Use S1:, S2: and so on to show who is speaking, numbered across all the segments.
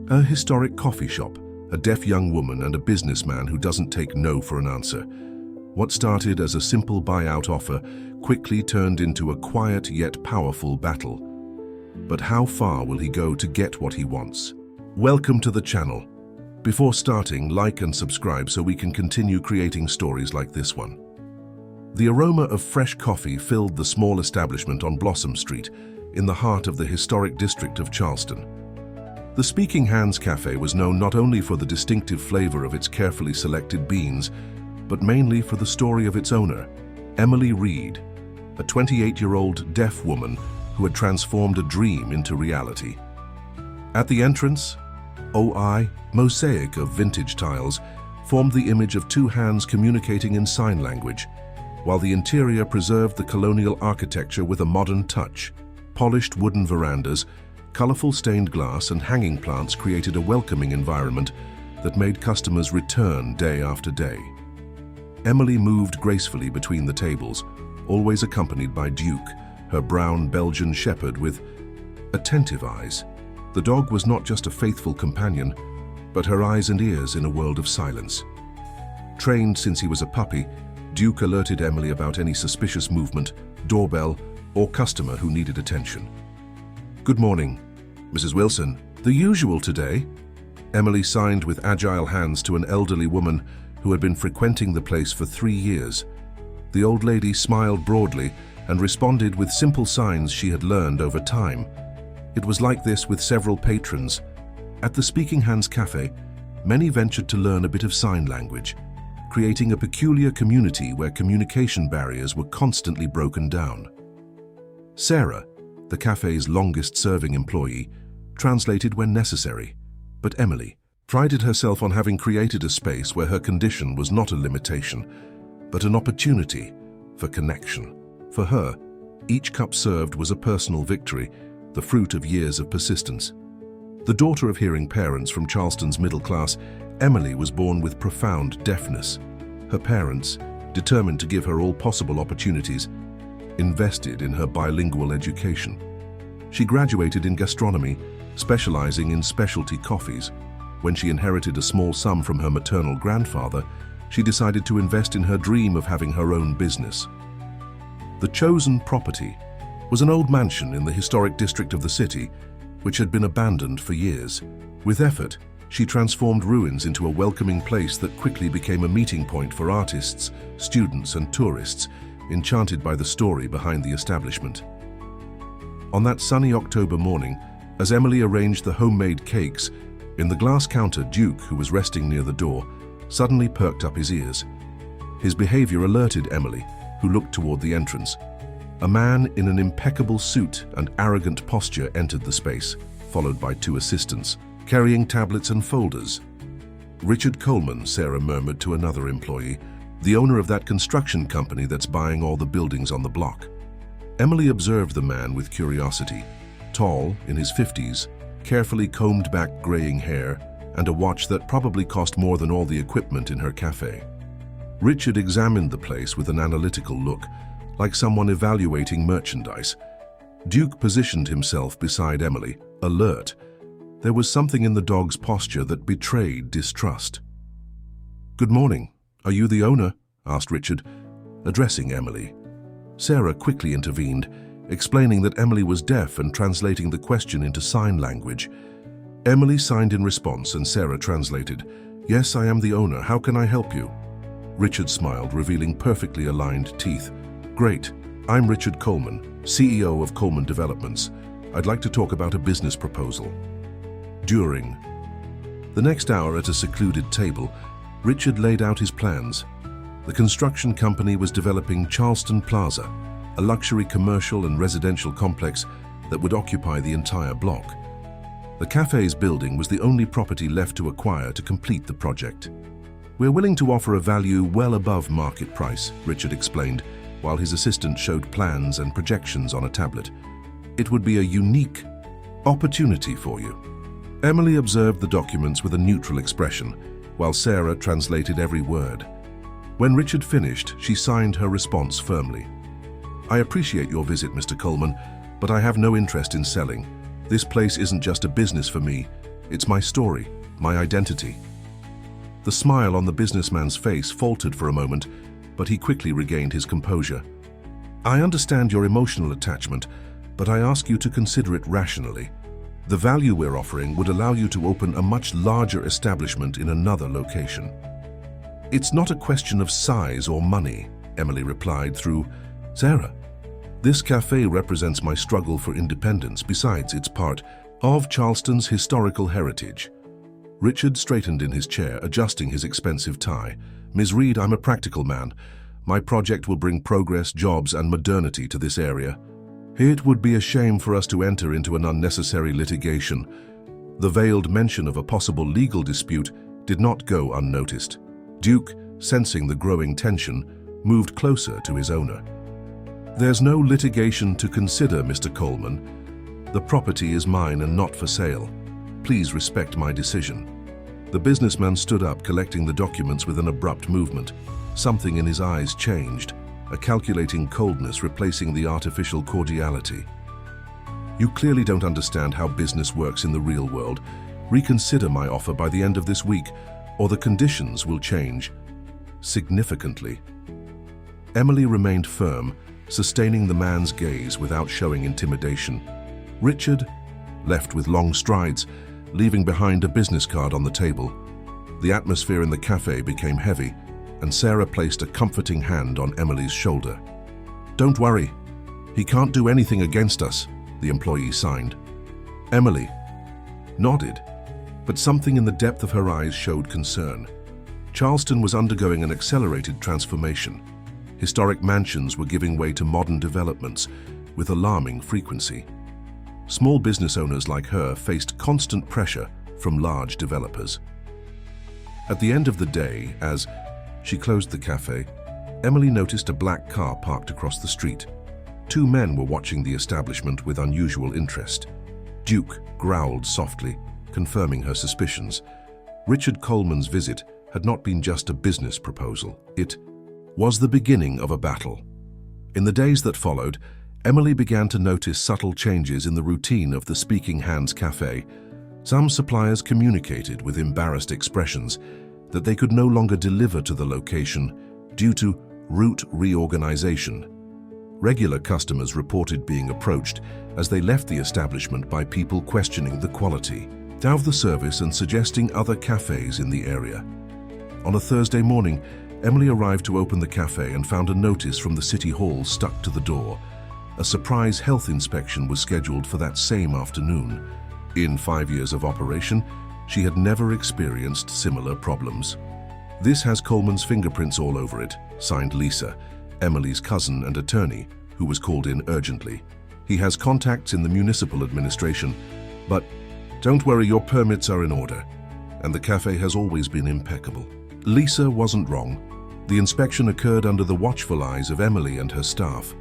S1: A historic coffee shop, a deaf young woman and a businessman who doesn't take no for an answer. What started as a simple buyout offer quickly turned into a quiet yet powerful battle. But how far will he go to get what he wants? Welcome to the channel. Before starting, like and subscribe so we can continue creating stories like this one. The aroma of fresh coffee filled the small establishment on Blossom Street, in the heart of the historic district of Charleston. The Speaking Hands Cafe was known not only for the distinctive flavor of its carefully selected beans, but mainly for the story of its owner, Emily Reed, a 28-year-old deaf woman who had transformed a dream into reality. At the entrance, mosaic of vintage tiles formed the image of two hands communicating in sign language, while the interior preserved the colonial architecture with a modern touch. Polished wooden verandas, colorful stained glass and hanging plants created a welcoming environment that made customers return day after day. Emily moved gracefully between the tables, always accompanied by Duke, her brown Belgian shepherd with attentive eyes. The dog was not just a faithful companion, but her eyes and ears in a world of silence. Trained since he was a puppy, Duke alerted Emily about any suspicious movement, doorbell, or customer who needed attention. "Good morning, Mrs. Wilson. The usual today?" Emily signed with agile hands to an elderly woman who had been frequenting the place for 3 years. The old lady smiled broadly and responded with simple signs she had learned over time. It was like this with several patrons. At the Speaking Hands Cafe, many ventured to learn a bit of sign language, creating a peculiar community where communication barriers were constantly broken down. Sarah, the cafe's longest-serving employee, translated when necessary, but Emily prided herself on having created a space where her condition was not a limitation, but an opportunity for connection. For her, each cup served was a personal victory, the fruit of years of persistence. The daughter of hearing parents from Charleston's middle class, Emily was born with profound deafness. Her parents, determined to give her all possible opportunities, invested in her bilingual education. She graduated in gastronomy, specializing in specialty coffees. When she inherited a small sum from her maternal grandfather, she decided to invest in her dream of having her own business. The chosen property was an old mansion in the historic district of the city, which had been abandoned for years. With effort, she transformed ruins into a welcoming place that quickly became a meeting point for artists, students, and tourists, enchanted by the story behind the establishment. On that sunny October morning, as Emily arranged the homemade cakes, in the glass counter, Duke, who was resting near the door, suddenly perked up his ears. His behavior alerted Emily, who looked toward the entrance. A man in an impeccable suit and arrogant posture entered the space, followed by 2 assistants, carrying tablets and folders. "Richard Coleman," Sarah murmured to another employee, "the owner of that construction company that's buying all the buildings on the block." Emily observed the man with curiosity. Tall, in his 50s, carefully combed back graying hair, and a watch that probably cost more than all the equipment in her cafe. Richard examined the place with an analytical look, like someone evaluating merchandise. Duke positioned himself beside Emily, alert. There was something in the dog's posture that betrayed distrust. "Good morning. Are you the owner?" asked Richard, addressing Emily. Sarah quickly intervened, explaining that Emily was deaf and translating the question into sign language. Emily signed in response and Sarah translated, "Yes, I am the owner. How can I help you?" Richard smiled, revealing perfectly aligned teeth. "Great. I'm Richard Coleman, CEO of Coleman Developments. I'd like to talk about a business proposal." During the next hour at a secluded table, Richard laid out his plans. The construction company was developing Charleston Plaza, a luxury commercial and residential complex that would occupy the entire block. The cafe's building was the only property left to acquire to complete the project. "We're willing to offer a value well above market price," Richard explained, while his assistant showed plans and projections on a tablet. "It would be a unique opportunity for you." Emily observed the documents with a neutral expression, while Sarah translated every word. When Richard finished, she signed her response firmly. "I appreciate your visit, Mr. Coleman, but I have no interest in selling. This place isn't just a business for me, It's my story, my identity." The smile on the businessman's face faltered for a moment, but he quickly regained his composure. "I understand your emotional attachment, but I ask you to consider it rationally. The value we're offering would allow you to open a much larger establishment in another location." "It's not a question of size or money," Emily replied through, "Sarah, this cafe represents my struggle for independence. Besides, it's part of Charleston's historical heritage." Richard straightened in his chair, adjusting his expensive tie. "Ms. Reed, I'm a practical man. My project will bring progress, jobs, and modernity to this area. It would be a shame for us to enter into an unnecessary litigation." The veiled mention of a possible legal dispute did not go unnoticed. Duke, sensing the growing tension, moved closer to his owner. "There's no litigation to consider, Mr. Coleman. The property is mine and not for sale. Please respect my decision." The businessman stood up, collecting the documents with an abrupt movement. Something in his eyes changed, a calculating coldness replacing the artificial cordiality. "You clearly don't understand how business works in the real world. Reconsider my offer by the end of this week, or the conditions will change significantly." Emily remained firm, sustaining the man's gaze without showing intimidation. Richard left with long strides, leaving behind a business card on the table. The atmosphere in the cafe became heavy, and Sarah placed a comforting hand on Emily's shoulder. "Don't worry, he can't do anything against us," the employee signed. Emily nodded, but something in the depth of her eyes showed concern. Charleston was undergoing an accelerated transformation. Historic mansions were giving way to modern developments with alarming frequency. Small business owners like her faced constant pressure from large developers. At the end of the day, as she closed the cafe, Emily noticed a black car parked across the street. Two men were watching the establishment with unusual interest. Duke growled softly, confirming her suspicions. Richard Coleman's visit had not been just a business proposal. It was the beginning of a battle. In the days that followed, Emily began to notice subtle changes in the routine of the Speaking Hands Cafe. Some suppliers communicated with embarrassed expressions that they could no longer deliver to the location due to route reorganization. Regular customers reported being approached as they left the establishment by people questioning the quality of the service and suggesting other cafes in the area. On a Thursday morning, Emily arrived to open the cafe and found a notice from the City Hall stuck to the door. A surprise health inspection was scheduled for that same afternoon. In 5 years of operation, she had never experienced similar problems. "This has Coleman's fingerprints all over it," signed Lisa, Emily's cousin and attorney, who was called in urgently. "He has contacts in the municipal administration, but don't worry, your permits are in order, and the cafe has always been impeccable." Lisa wasn't wrong. The inspection occurred under the watchful eyes of Emily and her staff.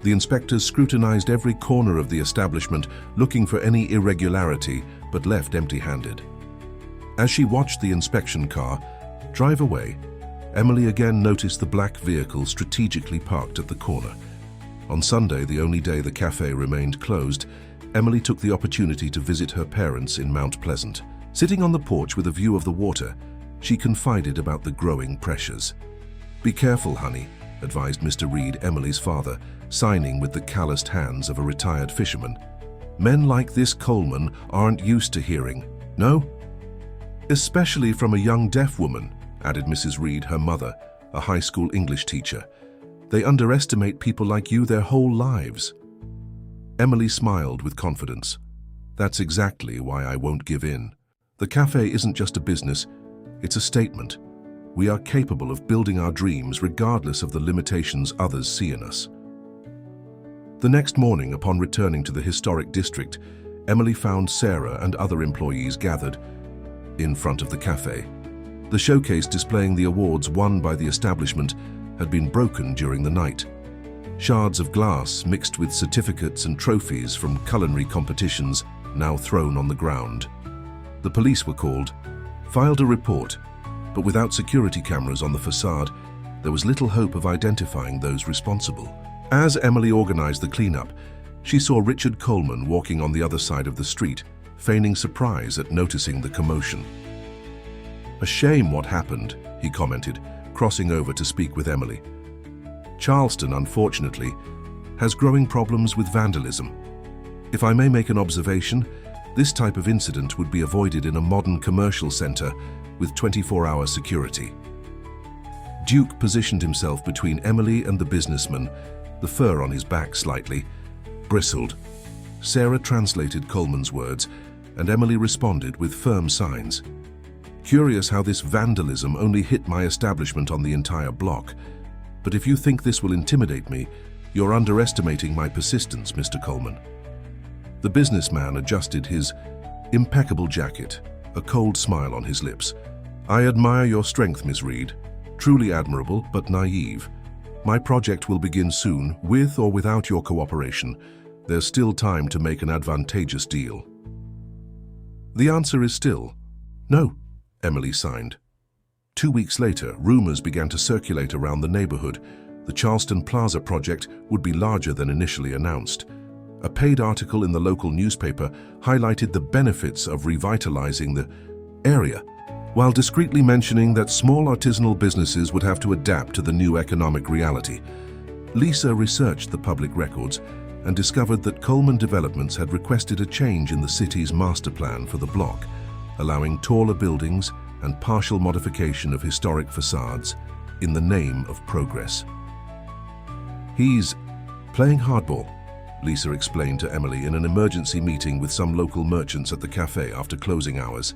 S1: The inspectors scrutinized every corner of the establishment, looking for any irregularity, but left empty-handed. As she watched the inspection car drive away, Emily again noticed the black vehicle strategically parked at the corner. On Sunday, the only day the cafe remained closed, Emily took the opportunity to visit her parents in Mount Pleasant. Sitting on the porch with a view of the water, she confided about the growing pressures. "Be careful, honey," advised Mr. Reed, Emily's father, signing with the calloused hands of a retired fisherman. "Men like this Coleman aren't used to hearing, no? Especially from a young deaf woman," added Mrs. Reed, her mother, a high school English teacher. "They underestimate people like you their whole lives." Emily smiled with confidence. "That's exactly why I won't give in. The cafe isn't just a business, it's a statement. We are capable of building our dreams regardless of the limitations others see in us." The next morning, upon returning to the historic district, Emily found Sarah and other employees gathered in front of the cafe. The showcase displaying the awards won by the establishment had been broken during the night. Shards of glass mixed with certificates and trophies from culinary competitions now thrown on the ground. The police were called, filed a report, but without security cameras on the facade, there was little hope of identifying those responsible. As Emily organized the cleanup, she saw Richard Coleman walking on the other side of the street, feigning surprise at noticing the commotion. "A shame what happened," he commented, crossing over to speak with Emily. "Charleston, unfortunately, has growing problems with vandalism. If I may make an observation, this type of incident would be avoided in a modern commercial center with 24-hour security." Duke positioned himself between Emily and the businessman, the fur on his back slightly bristled. Sarah translated Coleman's words, and Emily responded with firm signs. "Curious how this vandalism only hit my establishment on the entire block. But if you think this will intimidate me, you're underestimating my persistence, Mr. Coleman." The businessman adjusted his impeccable jacket, a cold smile on his lips. "I admire your strength, Miss Reed. Truly admirable, but naive. My project will begin soon, with or without your cooperation. There's still time to make an advantageous deal." "The answer is still no," Emily signed. 2 weeks later, rumors began to circulate around the neighborhood. The Charleston Plaza project would be larger than initially announced. A paid article in the local newspaper highlighted the benefits of revitalizing the area, while discreetly mentioning that small artisanal businesses would have to adapt to the new economic reality. Lisa researched the public records and discovered that Coleman Developments had requested a change in the city's master plan for the block, allowing taller buildings and partial modification of historic facades in the name of progress. "He's playing hardball," Lisa explained to Emily in an emergency meeting with some local merchants at the cafe after closing hours.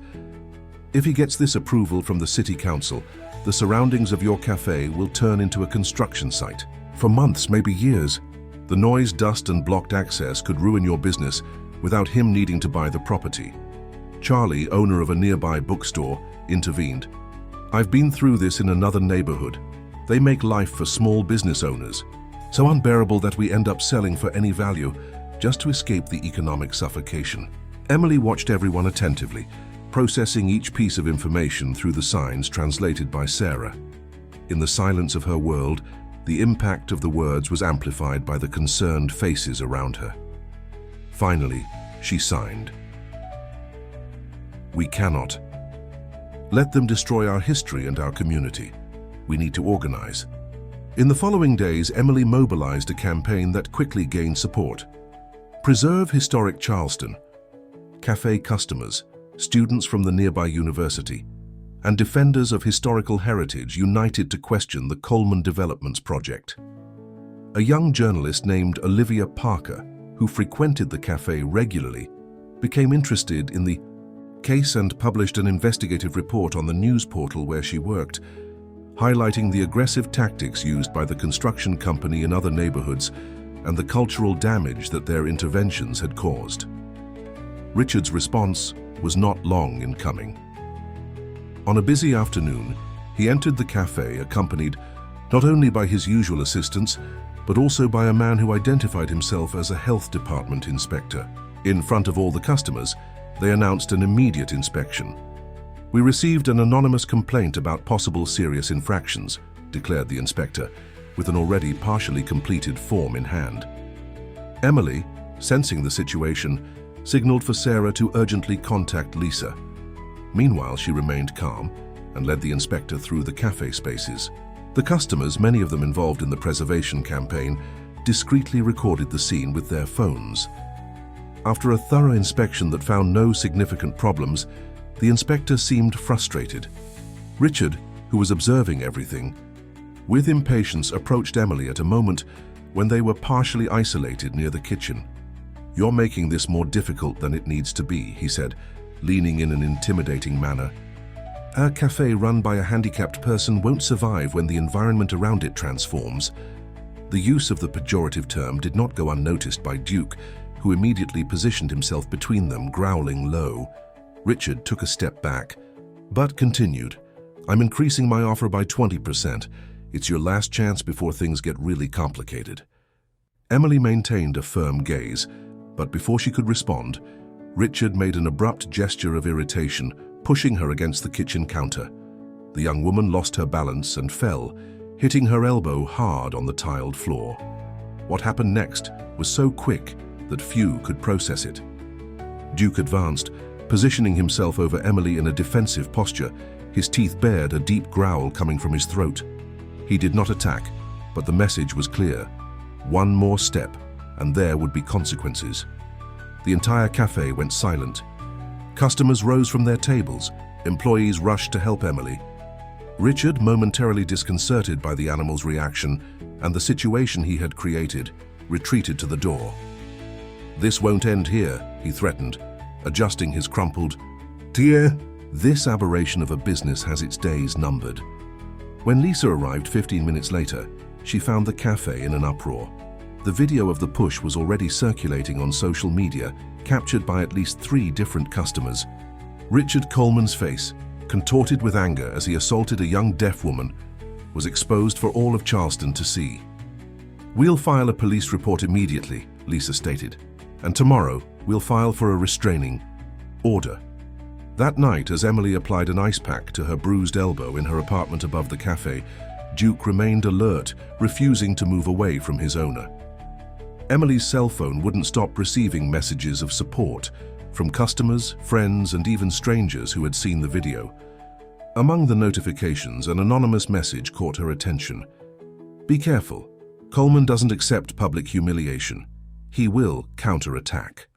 S1: "If he gets this approval from the city council, the surroundings of your cafe will turn into a construction site. For months, maybe years. The noise, dust, and blocked access could ruin your business without him needing to buy the property." Charlie, owner of a nearby bookstore, intervened. "I've been through this in another neighborhood. They make life for small business owners so unbearable that we end up selling for any value just to escape the economic suffocation." Emily watched everyone attentively, processing each piece of information through the signs translated by Sarah. In the silence of her world, the impact of the words was amplified by the concerned faces around her. Finally, she signed. "We cannot let them destroy our history and our community. We need to organize." In the following days, Emily mobilized a campaign that quickly gained support. Preserve Historic Charleston. Cafe customers, students from the nearby university, and defenders of historical heritage united to question the Coleman Developments project. A young journalist named Olivia Parker, who frequented the cafe regularly, became interested in the case and published an investigative report on the news portal where she worked, highlighting the aggressive tactics used by the construction company in other neighborhoods and the cultural damage that their interventions had caused. Richard's response was not long in coming. On a busy afternoon, he entered the cafe accompanied not only by his usual assistants, but also by a man who identified himself as a health department inspector. In front of all the customers, they announced an immediate inspection. "We received an anonymous complaint about possible serious infractions," declared the inspector, with an already partially completed form in hand. Emily, sensing the situation, signaled for Sarah to urgently contact Lisa. Meanwhile, she remained calm and led the inspector through the cafe spaces. The customers, many of them involved in the preservation campaign, discreetly recorded the scene with their phones. After a thorough inspection that found no significant problems, the inspector seemed frustrated. Richard, who was observing everything, with impatience approached Emily at a moment when they were partially isolated near the kitchen. "You're making this more difficult than it needs to be," he said, leaning in an intimidating manner. "A cafe run by a handicapped person won't survive when the environment around it transforms." The use of the pejorative term did not go unnoticed by Duke, who immediately positioned himself between them, growling low. Richard took a step back, but continued, "I'm increasing my offer by 20%. It's your last chance before things get really complicated." Emily maintained a firm gaze, but before she could respond, Richard made an abrupt gesture of irritation, pushing her against the kitchen counter. The young woman lost her balance and fell, hitting her elbow hard on the tiled floor. What happened next was so quick that few could process it. Duke advanced, positioning himself over Emily in a defensive posture, his teeth bared, a deep growl coming from his throat. He did not attack, but the message was clear. One more step, and there would be consequences. The entire cafe went silent. Customers rose from their tables. Employees rushed to help Emily. Richard, momentarily disconcerted by the animal's reaction and the situation he had created, retreated to the door. "This won't end here," he threatened, adjusting his crumpled tie. This aberration of a business has its days numbered. When Lisa arrived 15 minutes later, she found the cafe in an uproar. The video of the push was already circulating on social media, captured by at least 3 different customers. Richard Coleman's face, contorted with anger as he assaulted a young deaf woman, was exposed for all of Charleston to see. "We'll file a police report immediately," Lisa stated, "and tomorrow we'll file for a restraining order." That night, as Emily applied an ice pack to her bruised elbow in her apartment above the cafe, Duke remained alert, refusing to move away from his owner. Emily's cell phone wouldn't stop receiving messages of support from customers, friends, and even strangers who had seen the video. Among the notifications, an anonymous message caught her attention. "Be careful. Coleman doesn't accept public humiliation. He will counterattack."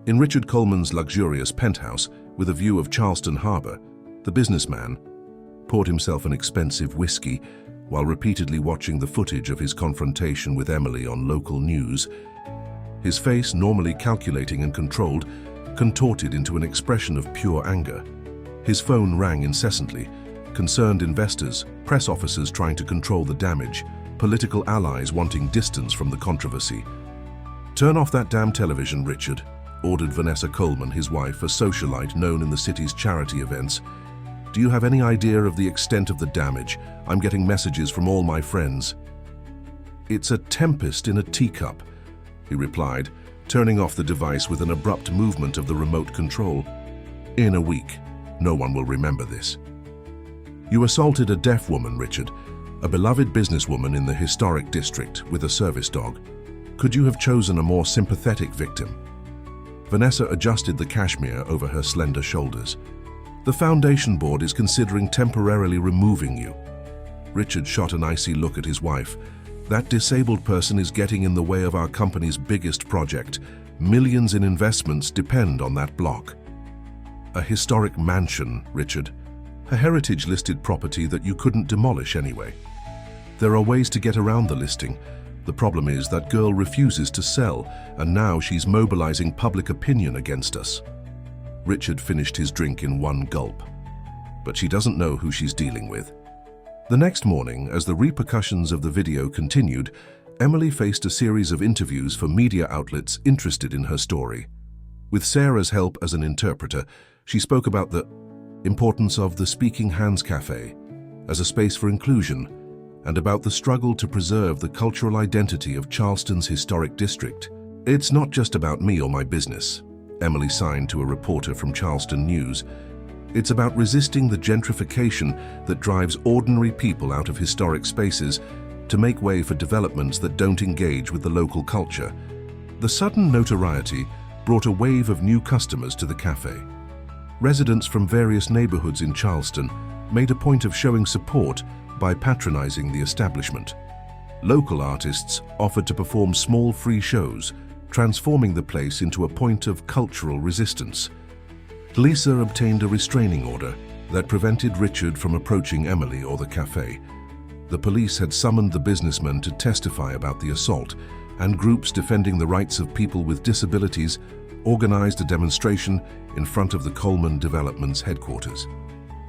S1: In Richard Coleman's luxurious penthouse, with a view of Charleston Harbor, the businessman poured himself an expensive whiskey while repeatedly watching the footage of his confrontation with Emily on local news. His face, normally calculating and controlled, contorted into an expression of pure anger. His phone rang incessantly. Concerned investors, press officers trying to control the damage, political allies wanting distance from the controversy. "Turn off that damn television, Richard," ordered Vanessa Coleman, his wife, a socialite known in the city's charity events. "Do you have any idea of the extent of the damage? I'm getting messages from all my friends." "It's a tempest in a teacup," he replied, turning off the device with an abrupt movement of the remote control. "In a week, no one will remember this. You assaulted a deaf woman, Richard, a beloved businesswoman in the historic district with a service dog. Could you have chosen a more sympathetic victim?" Vanessa adjusted the cashmere over her slender shoulders. "The foundation board is considering temporarily removing you." Richard shot an icy look at his wife. "That disabled person is getting in the way of our company's biggest project. Millions in investments depend on that block." "A historic mansion, Richard. A heritage-listed property that you couldn't demolish anyway. There are ways to get around the listing. The problem is that girl refuses to sell, and now she's mobilizing public opinion against us." Richard finished his drink in one gulp. "But she doesn't know who she's dealing with." The next morning, as the repercussions of the video continued, Emily faced a series of interviews for media outlets interested in her story. With Sarah's help as an interpreter, she spoke about the importance of the Speaking Hands Cafe as a space for inclusion, and about the struggle to preserve the cultural identity of Charleston's historic district. "It's not just about me or my business," Emily signed to a reporter from Charleston News. "It's about resisting the gentrification that drives ordinary people out of historic spaces to make way for developments that don't engage with the local culture." The sudden notoriety brought a wave of new customers to the cafe. Residents from various neighborhoods in Charleston made a point of showing support by patronizing the establishment. Local artists offered to perform small free shows, transforming the place into a point of cultural resistance. Lisa obtained a restraining order that prevented Richard from approaching Emily or the cafe. The police had summoned the businessman to testify about the assault, and groups defending the rights of people with disabilities organized a demonstration in front of the Coleman Development's headquarters.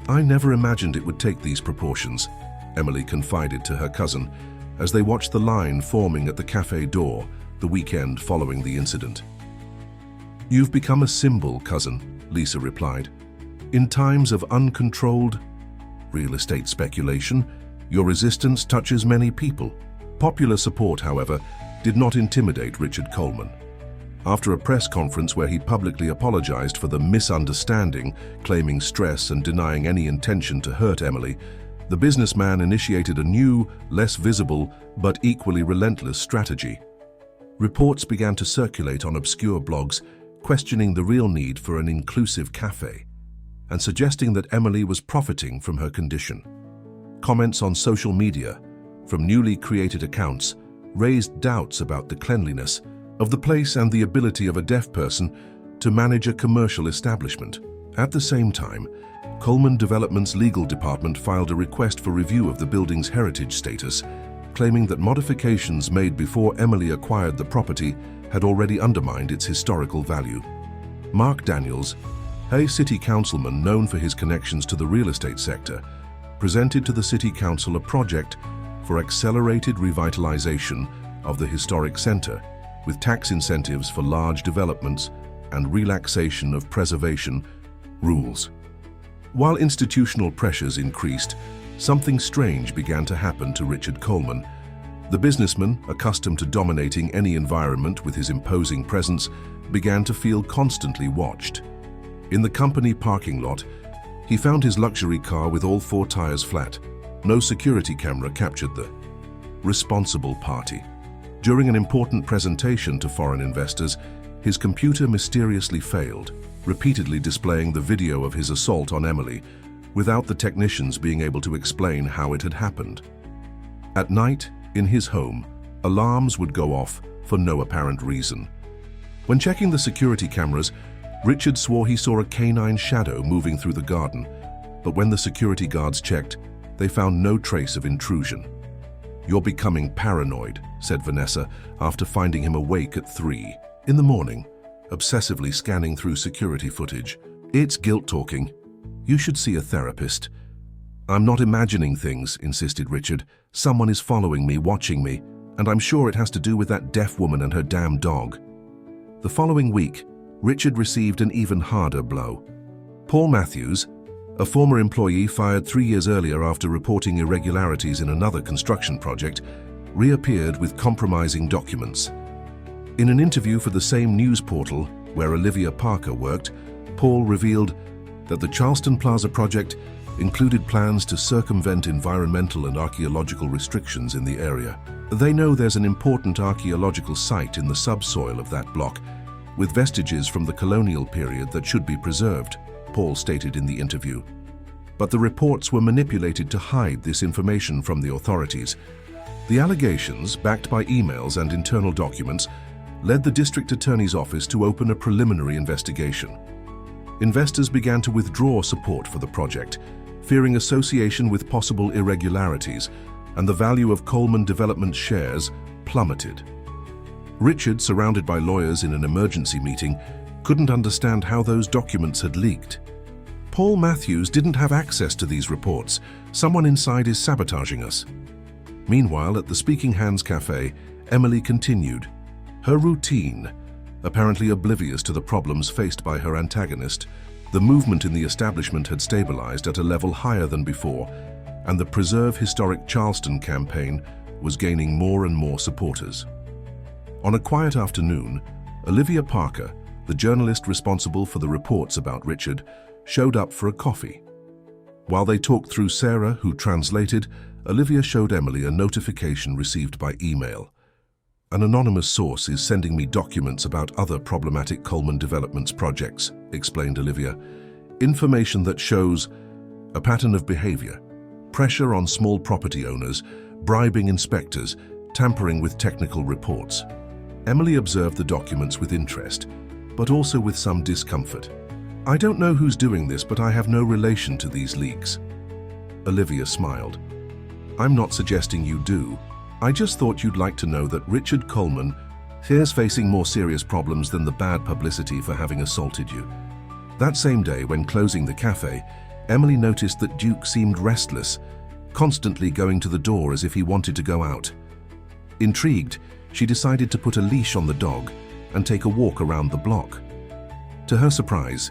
S1: "I never imagined it would take these proportions," Emily confided to her cousin as they watched the line forming at the cafe door the weekend following the incident. "You've become a symbol, cousin," Lisa replied. "In times of uncontrolled real estate speculation, your resistance touches many people." Popular support, however, did not intimidate Richard Coleman. After a press conference where he publicly apologized for the misunderstanding, claiming stress and denying any intention to hurt Emily, the businessman initiated a new, less visible, but equally relentless strategy. Reports began to circulate on obscure blogs, questioning the real need for an inclusive cafe and suggesting that Emily was profiting from her condition. Comments on social media from newly created accounts raised doubts about the cleanliness of the place and the ability of a deaf person to manage a commercial establishment. At the same time, Coleman Development's legal department filed a request for review of the building's heritage status, claiming that modifications made before Emily acquired the property had already undermined its historical value. Mark Daniels, a city councilman known for his connections to the real estate sector, presented to the city council a project for accelerated revitalization of the historic center, with tax incentives for large developments and relaxation of preservation rules. While institutional pressures increased, something strange began to happen to Richard Coleman. The businessman, accustomed to dominating any environment with his imposing presence, began to feel constantly watched. In the company parking lot, he found his luxury car with all 4 tires flat. No security camera captured the responsible party. During an important presentation to foreign investors, his computer mysteriously failed, repeatedly displaying the video of his assault on Emily, without the technicians being able to explain how it had happened. At night, in his home, alarms would go off for no apparent reason. When checking the security cameras, Richard swore he saw a canine shadow moving through the garden, but when the security guards checked, they found no trace of intrusion. "You're becoming paranoid," said Vanessa after finding him awake at 3 in the morning, obsessively scanning through security footage. "It's guilt-talking. You should see a therapist." "I'm not imagining things," insisted Richard. "Someone is following me, watching me, and I'm sure it has to do with that deaf woman and her damn dog." The following week, Richard received an even harder blow. Paul Matthews, a former employee fired 3 years earlier after reporting irregularities in another construction project, reappeared with compromising documents. In an interview for the same news portal where Olivia Parker worked, Paul revealed that the Charleston Plaza project included plans to circumvent environmental and archaeological restrictions in the area. They know there's an important archaeological site in the subsoil of that block, with vestiges from the colonial period that should be preserved, Paul stated in the interview. But the reports were manipulated to hide this information from the authorities. The allegations, backed by emails and internal documents, led the district attorney's office to open a preliminary investigation. Investors began to withdraw support for the project, fearing association with possible irregularities, and the value of Coleman Development shares plummeted. Richard, surrounded by lawyers in an emergency meeting, couldn't understand how those documents had leaked. "Paul Matthews didn't have access to these reports. Someone inside is sabotaging us." Meanwhile, at the Speaking Hands Cafe, Emily continued her routine, apparently oblivious to the problems faced by her antagonist. The movement in the establishment had stabilized at a level higher than before, and the Preserve Historic Charleston campaign was gaining more and more supporters. On a quiet afternoon, Olivia Parker, the journalist responsible for the reports about Richard, showed up for a coffee. While they talked through Sarah, who translated, Olivia showed Emily a notification received by email. "An anonymous source is sending me documents about other problematic Coleman Developments projects," explained Olivia. "Information that shows a pattern of behavior, pressure on small property owners, bribing inspectors, tampering with technical reports." Emily observed the documents with interest, but also with some discomfort. "I don't know who's doing this, but I have no relation to these leaks." Olivia smiled. "I'm not suggesting you do. I just thought you'd like to know that Richard Coleman is facing more serious problems than the bad publicity for having assaulted you." That same day, when closing the cafe, Emily noticed that Duke seemed restless, constantly going to the door as if he wanted to go out. Intrigued, she decided to put a leash on the dog and take a walk around the block. To her surprise,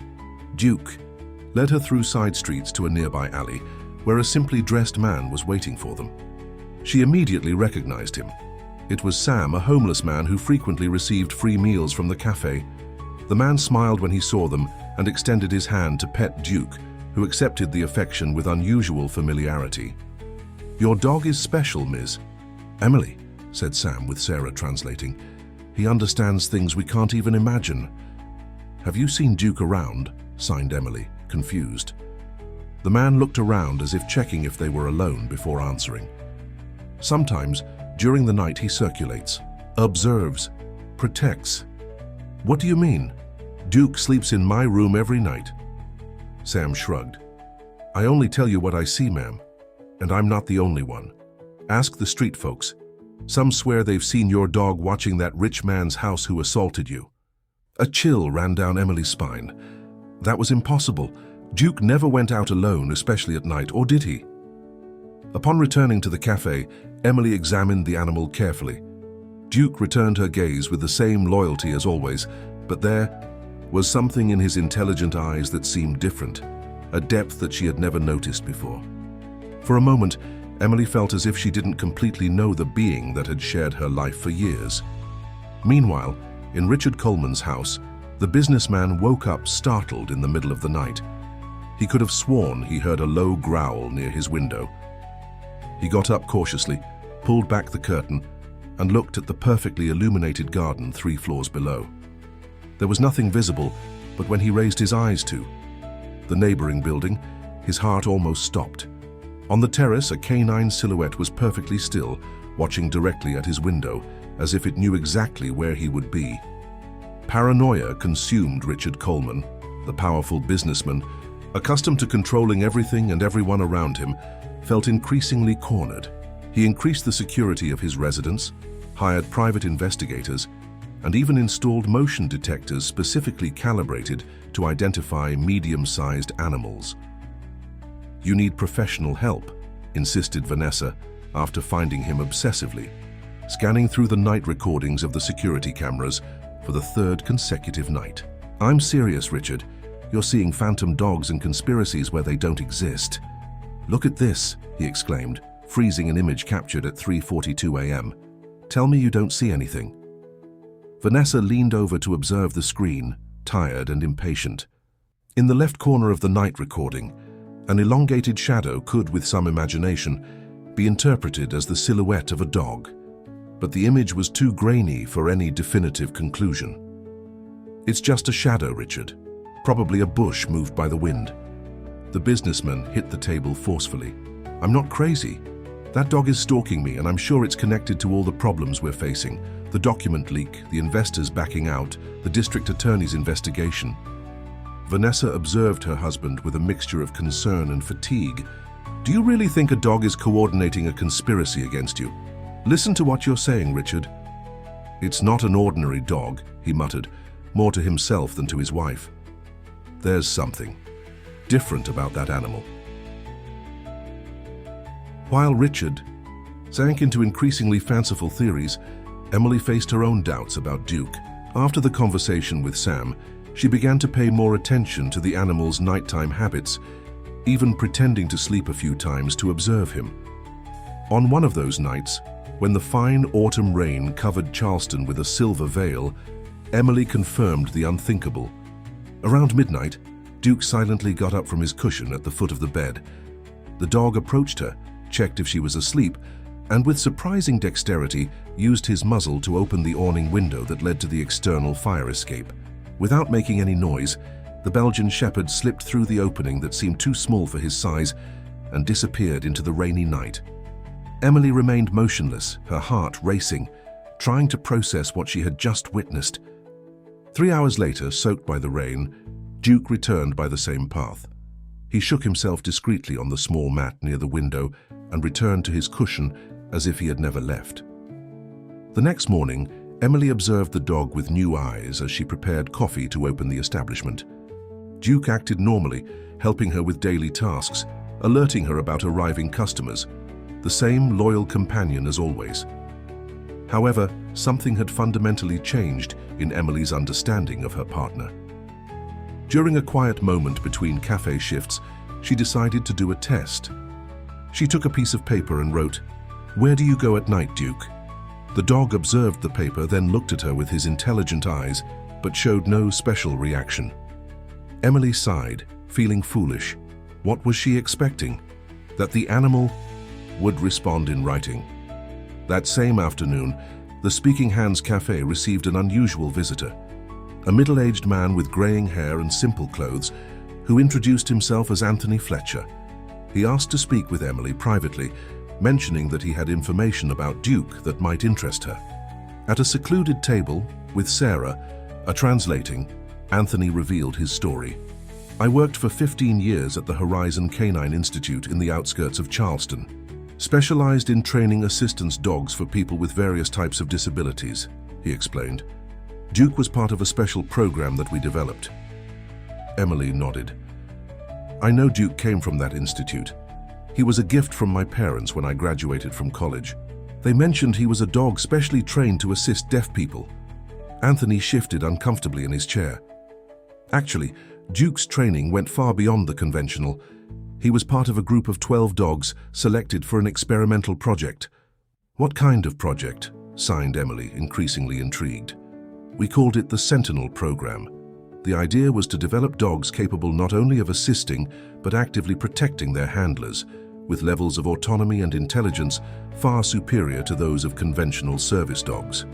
S1: Duke led her through side streets to a nearby alley where a simply dressed man was waiting for them. She immediately recognized him. It was Sam, a homeless man who frequently received free meals from the cafe. The man smiled when he saw them and extended his hand to pet Duke, who accepted the affection with unusual familiarity. "Your dog is special, Miss." "Emily," said Sam with Sarah translating. He understands things we can't even imagine. Have you seen Duke around? Signed Emily, confused. The man looked around as if checking if they were alone before answering. Sometimes, during the night, he circulates, observes, protects. What do you mean? Duke sleeps in my room every night. Sam shrugged. I only tell you what I see, ma'am. And I'm not the only one. Ask the street folks. Some swear they've seen your dog watching that rich man's house who assaulted you. A chill ran down Emily's spine. That was impossible. Duke never went out alone, especially at night, or did he? Upon returning to the cafe, Emily examined the animal carefully. Duke returned her gaze with the same loyalty as always, but there was something in his intelligent eyes that seemed different, a depth that she had never noticed before. For a moment, Emily felt as if she didn't completely know the being that had shared her life for years. Meanwhile, in Richard Coleman's house, the businessman woke up startled in the middle of the night. He could have sworn he heard a low growl near his window. He got up cautiously, pulled back the curtain, and looked at the perfectly illuminated garden 3 floors below. There was nothing visible, but when he raised his eyes to the neighboring building, his heart almost stopped. On the terrace, a canine silhouette was perfectly still, watching directly at his window, as if it knew exactly where he would be. Paranoia consumed Richard Coleman, the powerful businessman, accustomed to controlling everything and everyone around him, felt increasingly cornered. He increased the security of his residence, hired private investigators, and even installed motion detectors specifically calibrated to identify medium-sized animals. You need professional help, insisted Vanessa, after finding him obsessively, scanning through the night recordings of the security cameras for the 3rd consecutive night. I'm serious, Richard. You're seeing phantom dogs and conspiracies where they don't exist. Look at this, he exclaimed, freezing an image captured at 3:42 a.m. Tell me you don't see anything. Vanessa leaned over to observe the screen, tired and impatient. In the left corner of the night recording, an elongated shadow could, with some imagination, be interpreted as the silhouette of a dog, but the image was too grainy for any definitive conclusion. It's just a shadow, Richard. Probably a bush moved by the wind. The businessman hit the table forcefully. I'm not crazy. That dog is stalking me, and I'm sure it's connected to all the problems we're facing. The document leak, the investors backing out, the district attorney's investigation. Vanessa observed her husband with a mixture of concern and fatigue. Do you really think a dog is coordinating a conspiracy against you? Listen to what you're saying, Richard. It's not an ordinary dog, he muttered, more to himself than to his wife. There's something different about that animal. While Richard sank into increasingly fanciful theories, Emily faced her own doubts about Duke. After the conversation with Sam, she began to pay more attention to the animal's nighttime habits, even pretending to sleep a few times to observe him. On one of those nights, when the fine autumn rain covered Charleston with a silver veil, Emily confirmed the unthinkable. Around midnight, Duke silently got up from his cushion at the foot of the bed. The dog approached her, checked if she was asleep, and with surprising dexterity used his muzzle to open the awning window that led to the external fire escape. Without making any noise, the Belgian shepherd slipped through the opening that seemed too small for his size and disappeared into the rainy night. Emily remained motionless, her heart racing, trying to process what she had just witnessed. 3 hours later, soaked by the rain, Duke returned by the same path. He shook himself discreetly on the small mat near the window and returned to his cushion as if he had never left. The next morning, Emily observed the dog with new eyes as she prepared coffee to open the establishment. Duke acted normally, helping her with daily tasks, alerting her about arriving customers, the same loyal companion as always. However, something had fundamentally changed in Emily's understanding of her partner. During a quiet moment between cafe shifts, she decided to do a test. She took a piece of paper and wrote, "Where do you go at night, Duke?" The dog observed the paper, then looked at her with his intelligent eyes, but showed no special reaction. Emily sighed, feeling foolish. What was she expecting? That the animal would respond in writing. That same afternoon, the Speaking Hands Cafe received an unusual visitor, a middle-aged man with graying hair and simple clothes who introduced himself as Anthony Fletcher. He asked to speak with Emily privately, mentioning that he had information about Duke that might interest her. At a secluded table, with Sarah, translating, Anthony revealed his story. "I worked for 15 years at the Horizon Canine Institute in the outskirts of Charleston, specialized in training assistance dogs for people with various types of disabilities," he explained. "Duke was part of a special program that we developed." Emily nodded. "I know Duke came from that institute. He was a gift from my parents when I graduated from college. They mentioned he was a dog specially trained to assist deaf people." Anthony shifted uncomfortably in his chair. "Actually, Duke's training went far beyond the conventional. He was part of a group of 12 dogs selected for an experimental project." "What kind of project?" signed Emily, increasingly intrigued. "We called it the Sentinel Program. The idea was to develop dogs capable not only of assisting, but actively protecting their handlers, with levels of autonomy and intelligence far superior to those of conventional service dogs."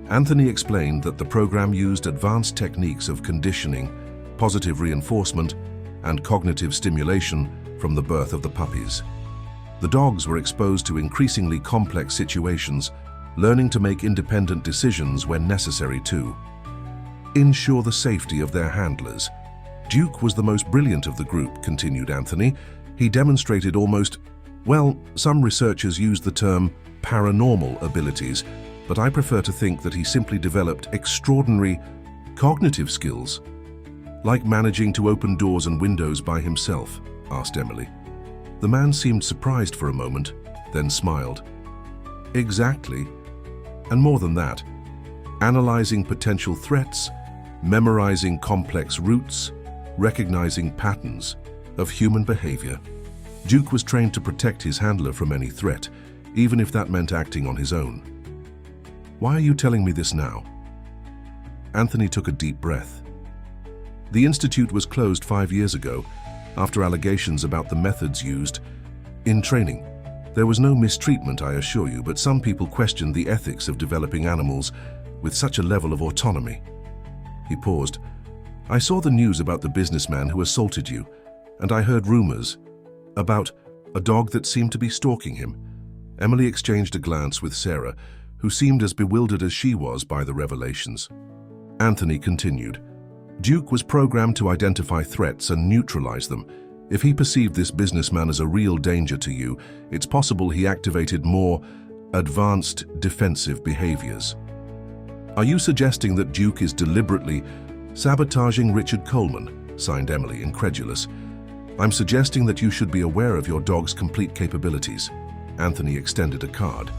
S1: Anthony explained that the program used advanced techniques of conditioning, positive reinforcement, and cognitive stimulation from the birth of the puppies. The dogs were exposed to increasingly complex situations, learning to make independent decisions when necessary to ensure the safety of their handlers. "Duke was the most brilliant of the group," continued Anthony. "He demonstrated some researchers use the term paranormal abilities, but I prefer to think that he simply developed extraordinary cognitive skills." "Like managing to open doors and windows by himself?" asked Emily. The man seemed surprised for a moment, then smiled. "Exactly. And more than that, analyzing potential threats, memorizing complex routes, recognizing patterns of human behavior. Duke was trained to protect his handler from any threat, even if that meant acting on his own." "Why are you telling me this now?" Anthony took a deep breath. "The institute was closed 5 years ago, after allegations about the methods used in training. There was no mistreatment, I assure you, but some people questioned the ethics of developing animals with such a level of autonomy." He paused. "I saw the news about the businessman who assaulted you, and I heard rumors about a dog that seemed to be stalking him." Emily exchanged a glance with Sarah, who seemed as bewildered as she was by the revelations. Anthony continued. "Duke was programmed to identify threats and neutralize them. If he perceived this businessman as a real danger to you, it's possible he activated more advanced defensive behaviors." "Are you suggesting that Duke is deliberately sabotaging Richard Coleman?" signed Emily, incredulous. "I'm suggesting that you should be aware of your dog's complete capabilities." Anthony extended a card.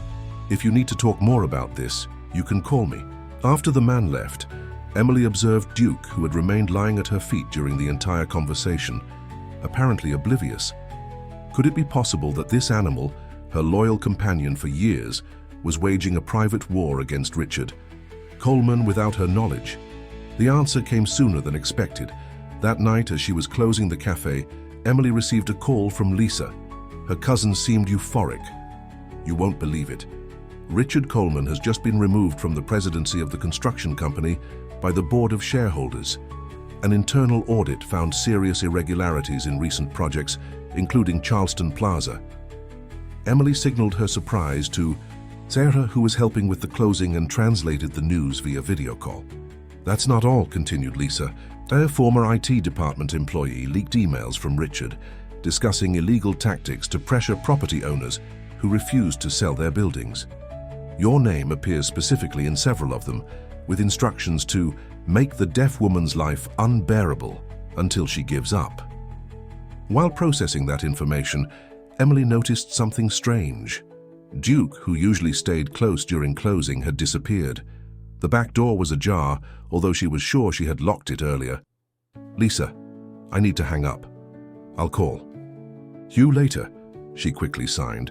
S1: "If you need to talk more about this, you can call me." After the man left, Emily observed Duke, who had remained lying at her feet during the entire conversation, apparently oblivious. Could it be possible that this animal, her loyal companion for years, was waging a private war against Richard Coleman without her knowledge? The answer came sooner than expected. That night, as she was closing the cafe, Emily received a call from Lisa. Her cousin seemed euphoric. "You won't believe it. Richard Coleman has just been removed from the presidency of the construction company by the board of shareholders. An internal audit found serious irregularities in recent projects, including Charleston Plaza." Emily signaled her surprise to Sarah, who was helping with the closing and translated the news via video call. "That's not all," continued Lisa. "A former IT department employee leaked emails from Richard discussing illegal tactics to pressure property owners who refused to sell their buildings. Your name appears specifically in several of them, with instructions to make the deaf woman's life unbearable until she gives up." While processing that information, Emily noticed something strange. Duke, who usually stayed close during closing, had disappeared. The back door was ajar, although she was sure she had locked it earlier. "Lisa, I need to hang up. I'll call you later," she quickly signed.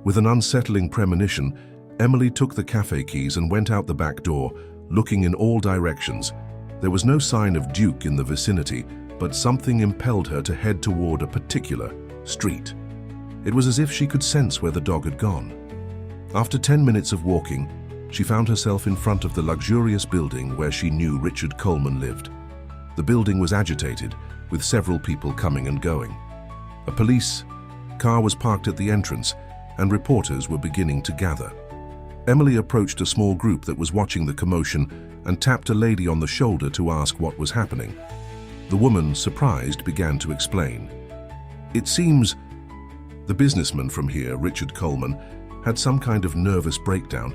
S1: With an unsettling premonition, Emily took the cafe keys and went out the back door, looking in all directions. There was no sign of Duke in the vicinity, but something impelled her to head toward a particular street. It was as if she could sense where the dog had gone. After 10 minutes of walking, she found herself in front of the luxurious building where she knew Richard Coleman lived. The building was agitated, with several people coming and going. A police car was parked at the entrance, and reporters were beginning to gather. Emily approached a small group that was watching the commotion and tapped a lady on the shoulder to ask what was happening. The woman, surprised, began to explain. It seems the businessman from here, Richard Coleman, had some kind of nervous breakdown.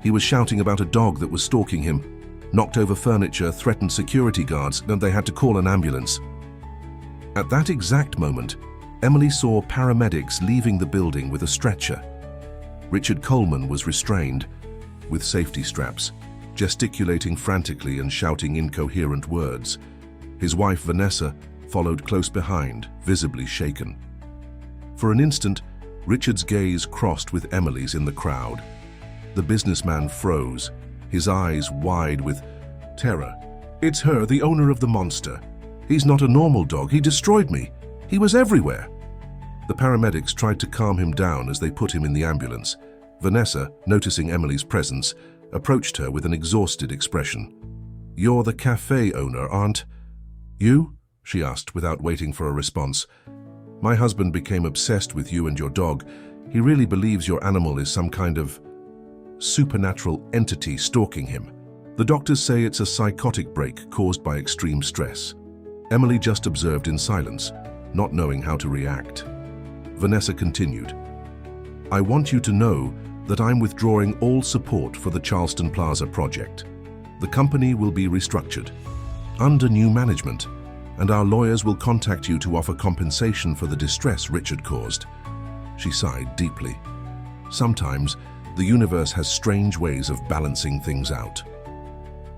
S1: He was shouting about a dog that was stalking him, knocked over furniture, threatened security guards, and they had to call an ambulance. At that exact moment, Emily saw paramedics leaving the building with a stretcher. Richard Coleman was restrained, with safety straps, gesticulating frantically and shouting incoherent words. His wife, Vanessa, followed close behind, visibly shaken. For an instant, Richard's gaze crossed with Emily's in the crowd. The businessman froze, his eyes wide with terror. "It's her, the owner of the monster. He's not a normal dog, he destroyed me. He was everywhere." The paramedics tried to calm him down as they put him in the ambulance. Vanessa, noticing Emily's presence, approached her with an exhausted expression. "You're the cafe owner, aren't you?" she asked without waiting for a response. "My husband became obsessed with you and your dog. He really believes your animal is some kind of supernatural entity stalking him. The doctors say it's a psychotic break caused by extreme stress." Emily just observed in silence, not knowing how to react. Vanessa continued, "I want you to know that I'm withdrawing all support for the Charleston Plaza project. The company will be restructured under new management, and our lawyers will contact you to offer compensation for the distress Richard caused." She sighed deeply. Sometimes, the universe has strange ways of balancing things out.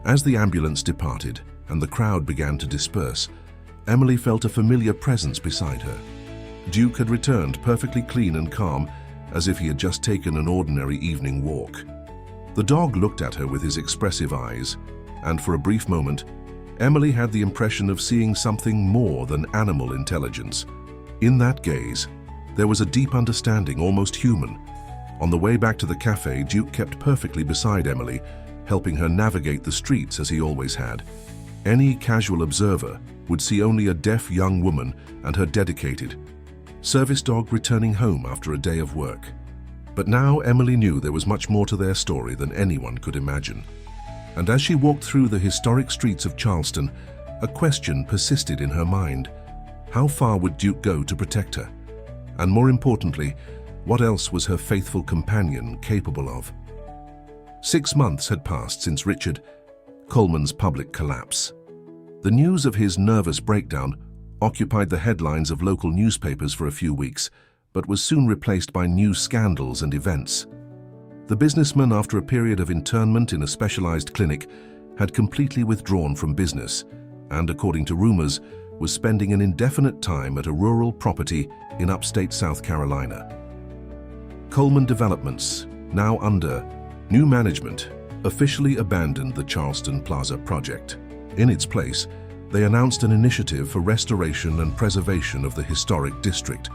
S1: As the ambulance departed and the crowd began to disperse, Emily felt a familiar presence beside her. Duke had returned perfectly clean and calm, as if he had just taken an ordinary evening walk. The dog looked at her with his expressive eyes, and for a brief moment, Emily had the impression of seeing something more than animal intelligence. In that gaze, there was a deep understanding, almost human. On the way back to the cafe, Duke kept perfectly beside Emily, helping her navigate the streets as he always had. Any casual observer would see only a deaf young woman and her dedicated service dog returning home after a day of work. But now Emily knew there was much more to their story than anyone could imagine. And as she walked through the historic streets of Charleston, a question persisted in her mind. How far would Duke go to protect her? And more importantly, what else was her faithful companion capable of? 6 months had passed since Richard Coleman's public collapse. The news of his nervous breakdown occupied the headlines of local newspapers for a few weeks, but was soon replaced by new scandals and events. The businessman, after a period of internment in a specialized clinic, had completely withdrawn from business and, according to rumors, was spending an indefinite time at a rural property in upstate South Carolina. Coleman Developments, now under new management, officially abandoned the Charleston Plaza project. In its place, they announced an initiative for restoration and preservation of the historic district,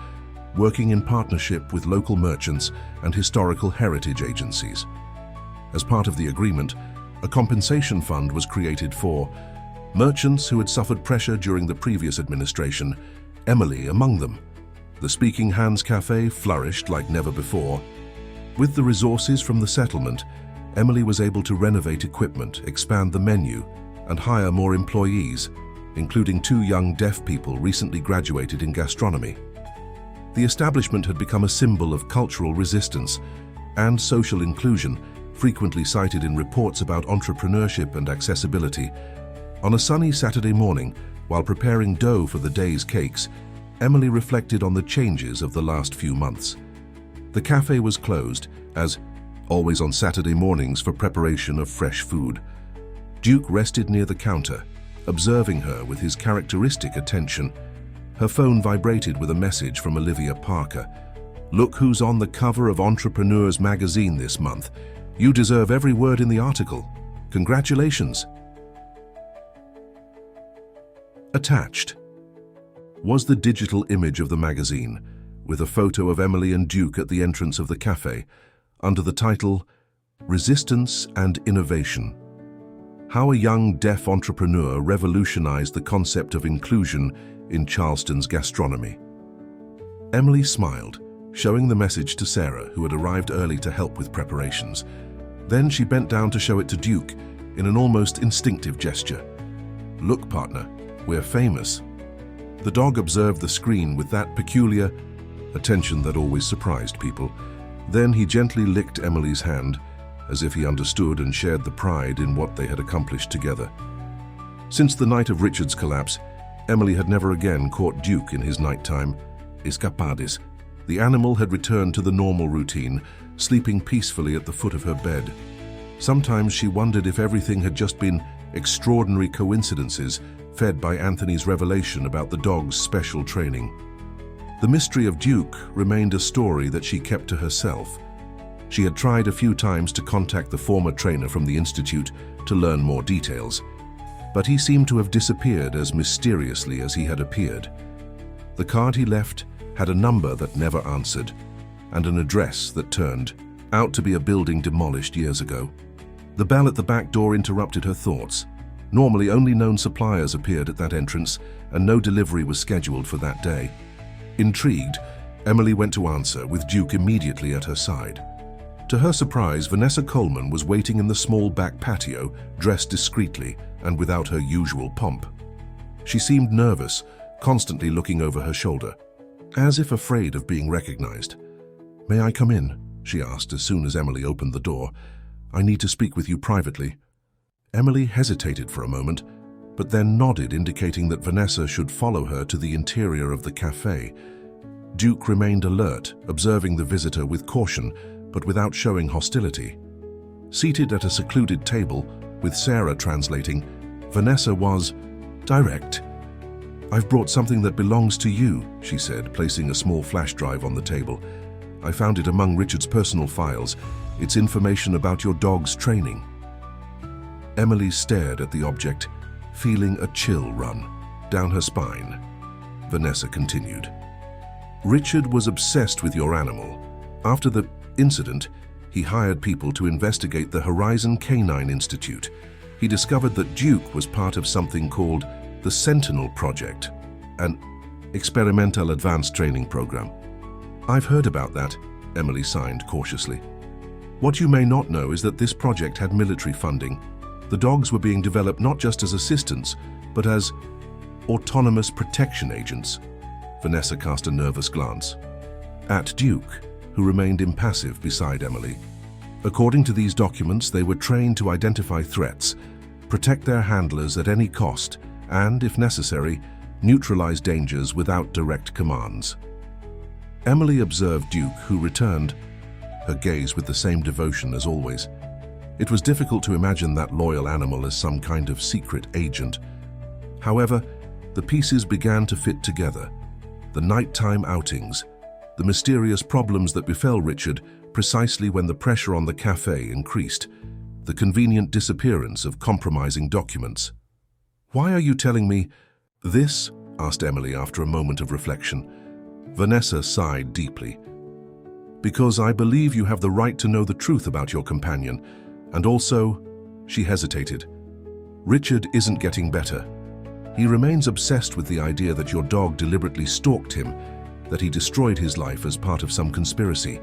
S1: working in partnership with local merchants and historical heritage agencies. As part of the agreement, a compensation fund was created for merchants who had suffered pressure during the previous administration, Emily among them. The Speaking Hands Cafe flourished like never before. With the resources from the settlement, Emily was able to renovate equipment, expand the menu, and hire more employees, including 2 young deaf people recently graduated in gastronomy. The establishment had become a symbol of cultural resistance and social inclusion, frequently cited in reports about entrepreneurship and accessibility. On a sunny Saturday morning, while preparing dough for the day's cakes, Emily reflected on the changes of the last few months. The cafe was closed, as always on Saturday mornings, for preparation of fresh food. Duke rested near the counter, observing her with his characteristic attention. Her phone vibrated with a message from Olivia Parker. "Look who's on the cover of Entrepreneurs magazine this month. You deserve every word in the article. Congratulations." Attached was the digital image of the magazine, with a photo of Emily and Duke at the entrance of the cafe, under the title, Resistance and Innovation. How a young deaf entrepreneur revolutionized the concept of inclusion in Charleston's gastronomy. Emily smiled, showing the message to Sarah, who had arrived early to help with preparations. Then she bent down to show it to Duke in an almost instinctive gesture. "Look, partner, we're famous." The dog observed the screen with that peculiar attention that always surprised people. Then he gently licked Emily's hand, as if he understood and shared the pride in what they had accomplished together. Since the night of Richard's collapse, Emily had never again caught Duke in his nighttime escapades. The animal had returned to the normal routine, sleeping peacefully at the foot of her bed. Sometimes she wondered if everything had just been extraordinary coincidences fed by Anthony's revelation about the dog's special training. The mystery of Duke remained a story that she kept to herself. She had tried a few times to contact the former trainer from the institute to learn more details, but he seemed to have disappeared as mysteriously as he had appeared. The card he left had a number that never answered, and an address that turned out to be a building demolished years ago. The bell at the back door interrupted her thoughts. Normally, only known suppliers appeared at that entrance, and no delivery was scheduled for that day. Intrigued, Emily went to answer, with Duke immediately at her side. To her surprise, Vanessa Coleman was waiting in the small back patio, dressed discreetly and without her usual pomp. She seemed nervous, constantly looking over her shoulder, as if afraid of being recognized. "May I come in?" she asked as soon as Emily opened the door. "I need to speak with you privately." Emily hesitated for a moment, but then nodded, indicating that Vanessa should follow her to the interior of the cafe. Duke remained alert, observing the visitor with caution, but without showing hostility. Seated at a secluded table, with Sarah translating, Vanessa was direct. "I've brought something that belongs to you," she said, placing a small flash drive on the table. "I found it among Richard's personal files. It's information about your dog's training." Emily stared at the object, feeling a chill run down her spine. Vanessa continued. "Richard was obsessed with your animal. After the incident, he hired people to investigate the Horizon Canine Institute. He discovered that Duke was part of something called the Sentinel Project, an experimental advanced training program." "I've heard about that," Emily signed cautiously. "What you may not know is that this project had military funding. The dogs were being developed not just as assistants, but as autonomous protection agents." Vanessa cast a nervous glance at Duke, who remained impassive beside Emily. "According to these documents, they were trained to identify threats, protect their handlers at any cost, and, if necessary, neutralize dangers without direct commands." Emily observed Duke, who returned, her gaze with the same devotion as always. It was difficult to imagine that loyal animal as some kind of secret agent. However, the pieces began to fit together. The nighttime outings, the mysterious problems that befell Richard precisely when the pressure on the cafe increased, the convenient disappearance of compromising documents. "Why are you telling me this?" asked Emily after a moment of reflection. Vanessa sighed deeply. "Because I believe you have the right to know the truth about your companion, and also," she hesitated, "Richard isn't getting better. He remains obsessed with the idea that your dog deliberately stalked him, that he destroyed his life as part of some conspiracy.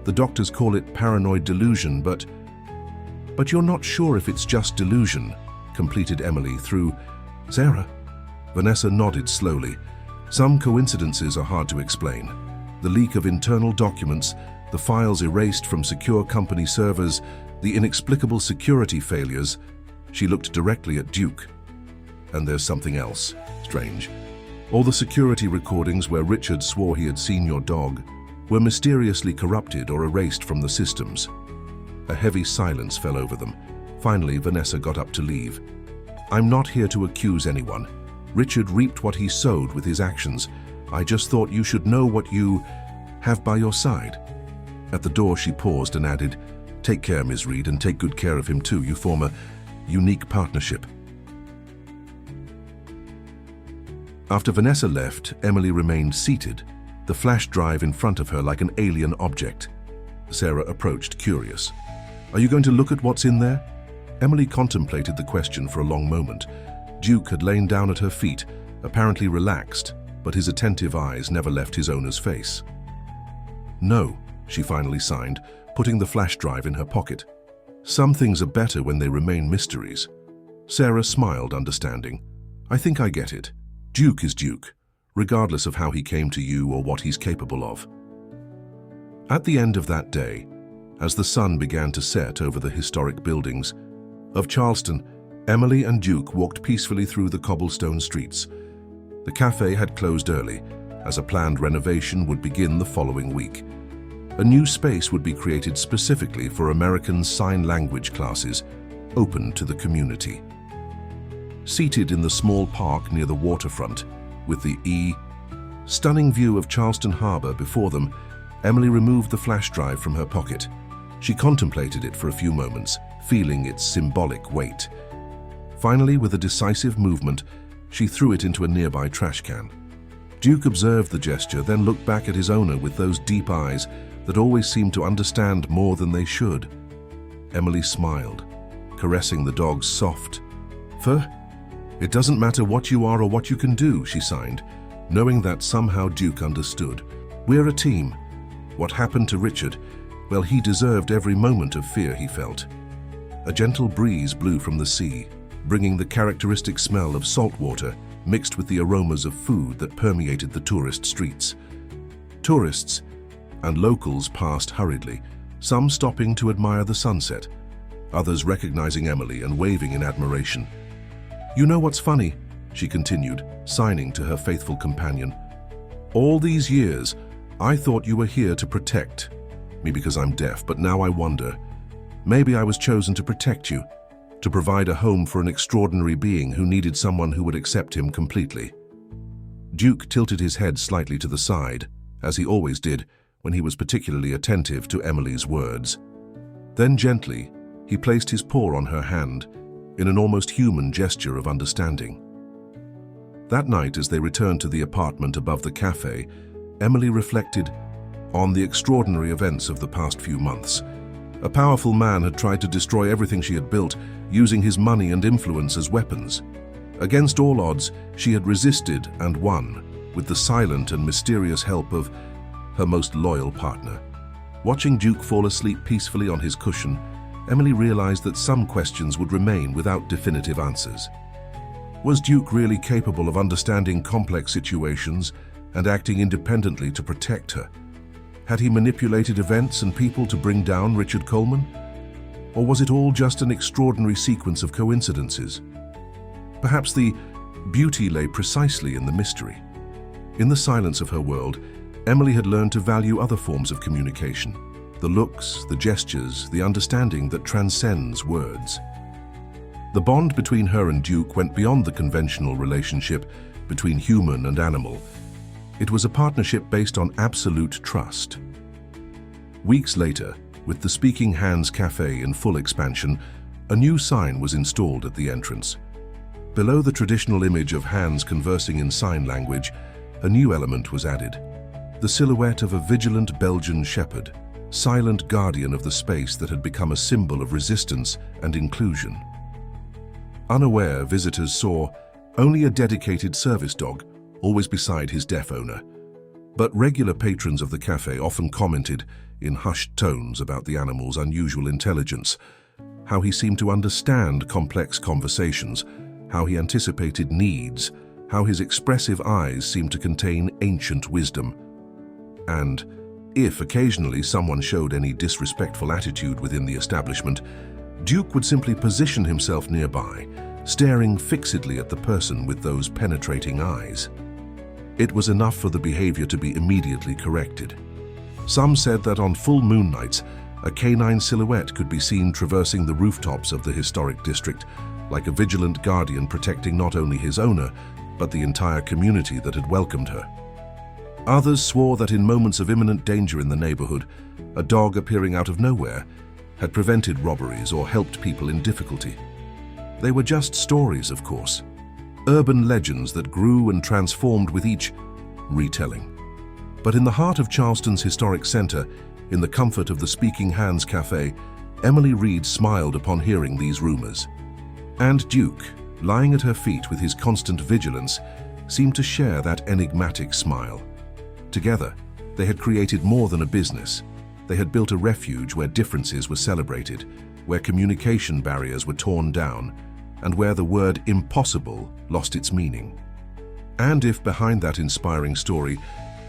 S1: The doctors call it paranoid delusion, but you're not sure if it's just delusion," completed Emily through Sarah. Vanessa nodded slowly. "Some coincidences are hard to explain. The leak of internal documents, the files erased from secure company servers, the inexplicable security failures." She looked directly at Duke. "And there's something else strange. All the security recordings where Richard swore he had seen your dog were mysteriously corrupted or erased from the systems." A heavy silence fell over them. Finally, Vanessa got up to leave. "I'm not here to accuse anyone. Richard reaped what he sowed with his actions. I just thought you should know what you have by your side." At the door, she paused and added, "Take care, Ms. Reed, and take good care of him too. You form a unique partnership." After Vanessa left, Emily remained seated, the flash drive in front of her like an alien object. Sarah approached, curious. Are you going to look at what's in there? Emily contemplated the question for a long moment. Duke had lain down at her feet, apparently relaxed, but his attentive eyes never left his owner's face. No, she finally signed, putting the flash drive in her pocket. Some things are better when they remain mysteries. Sarah smiled, understanding. I think I get it. Duke is Duke, regardless of how he came to you or what he's capable of. At the end of that day, as the sun began to set over the historic buildings of Charleston, Emily and Duke walked peacefully through the cobblestone streets. The cafe had closed early, as a planned renovation would begin the following week. A new space would be created specifically for American Sign Language classes, open to the community. Seated in the small park near the waterfront, with the stunning view of Charleston Harbor before them, Emily removed the flash drive from her pocket. She contemplated it for a few moments, feeling its symbolic weight. Finally, with a decisive movement, she threw it into a nearby trash can. Duke observed the gesture, then looked back at his owner with those deep eyes that always seemed to understand more than they should. Emily smiled, caressing the dog's soft fur. It doesn't matter what you are or what you can do, she signed, knowing that somehow Duke understood. We're a team. What happened to Richard? Well, he deserved every moment of fear he felt. A gentle breeze blew from the sea, bringing the characteristic smell of salt water mixed with the aromas of food that permeated the tourist streets. Tourists and locals passed hurriedly, some stopping to admire the sunset, others recognizing Emily and waving in admiration. You know what's funny? She continued, signing to her faithful companion. All these years, I thought you were here to protect me because I'm deaf, but now I wonder, maybe I was chosen to protect you, to provide a home for an extraordinary being who needed someone who would accept him completely. Duke tilted his head slightly to the side, as he always did when he was particularly attentive to Emily's words. Then gently, he placed his paw on her hand in an almost human gesture of understanding. That night, as they returned to the apartment above the cafe, Emily reflected on the extraordinary events of the past few months. A powerful man had tried to destroy everything she had built, using his money and influence as weapons. Against all odds, she had resisted and won, with the silent and mysterious help of her most loyal partner. Watching Duke fall asleep peacefully on his cushion, Emily realized that some questions would remain without definitive answers. Was Duke really capable of understanding complex situations and acting independently to protect her? Had he manipulated events and people to bring down Richard Coleman? Or was it all just an extraordinary sequence of coincidences? Perhaps the beauty lay precisely in the mystery. In the silence of her world, Emily had learned to value other forms of communication, the looks, the gestures, the understanding that transcends words. The bond between her and Duke went beyond the conventional relationship between human and animal. It was a partnership based on absolute trust. Weeks later, with the Speaking Hands Cafe in full expansion, a new sign was installed at the entrance. Below the traditional image of hands conversing in sign language, a new element was added: the silhouette of a vigilant Belgian shepherd, silent guardian of the space that had become a symbol of resistance and inclusion. Unaware, visitors saw only a dedicated service dog, always beside his deaf owner. But regular patrons of the cafe often commented in hushed tones about the animal's unusual intelligence, how he seemed to understand complex conversations, how he anticipated needs, how his expressive eyes seemed to contain ancient wisdom. And if occasionally someone showed any disrespectful attitude within the establishment, Duke would simply position himself nearby, staring fixedly at the person with those penetrating eyes. It was enough for the behavior to be immediately corrected. Some said that on full moon nights, a canine silhouette could be seen traversing the rooftops of the historic district, like a vigilant guardian protecting not only his owner, but the entire community that had welcomed her. Others swore that in moments of imminent danger in the neighborhood, a dog appearing out of nowhere had prevented robberies or helped people in difficulty. They were just stories, of course, urban legends that grew and transformed with each retelling. But in the heart of Charleston's historic center, in the comfort of the Speaking Hands Cafe, Emily Reed smiled upon hearing these rumors. And Duke, lying at her feet with his constant vigilance, seemed to share that enigmatic smile. Together, they had created more than a business. They had built a refuge where differences were celebrated, where communication barriers were torn down, and where the word impossible lost its meaning. And if behind that inspiring story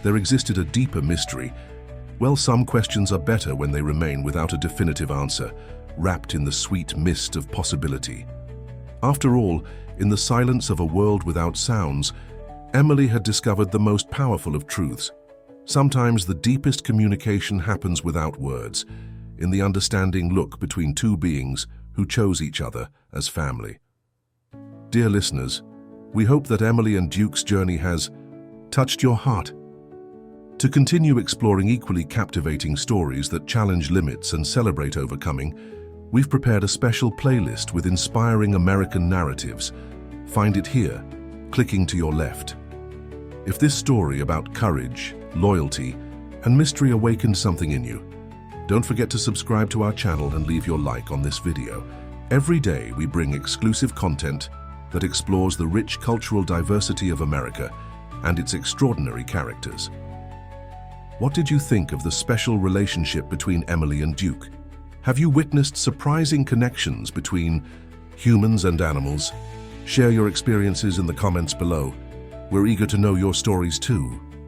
S1: there existed a deeper mystery, well, some questions are better when they remain without a definitive answer, wrapped in the sweet mist of possibility. After all, in the silence of a world without sounds, Emily had discovered the most powerful of truths. Sometimes the deepest communication happens without words, in the understanding look between two beings who chose each other as family. Dear listeners, we hope that Emily and Duke's journey has touched your heart. To continue exploring equally captivating stories that challenge limits and celebrate overcoming, we've prepared a special playlist with inspiring American narratives. Find it here, clicking to your left. If this story about courage, loyalty, and mystery awakened something in you, don't forget to subscribe to our channel and leave your like on this video. Every day we bring exclusive content that explores the rich cultural diversity of America and its extraordinary characters. What did you think of the special relationship between Emily and Duke? Have you witnessed surprising connections between humans and animals? Share your experiences in the comments below. We're eager to know your stories too.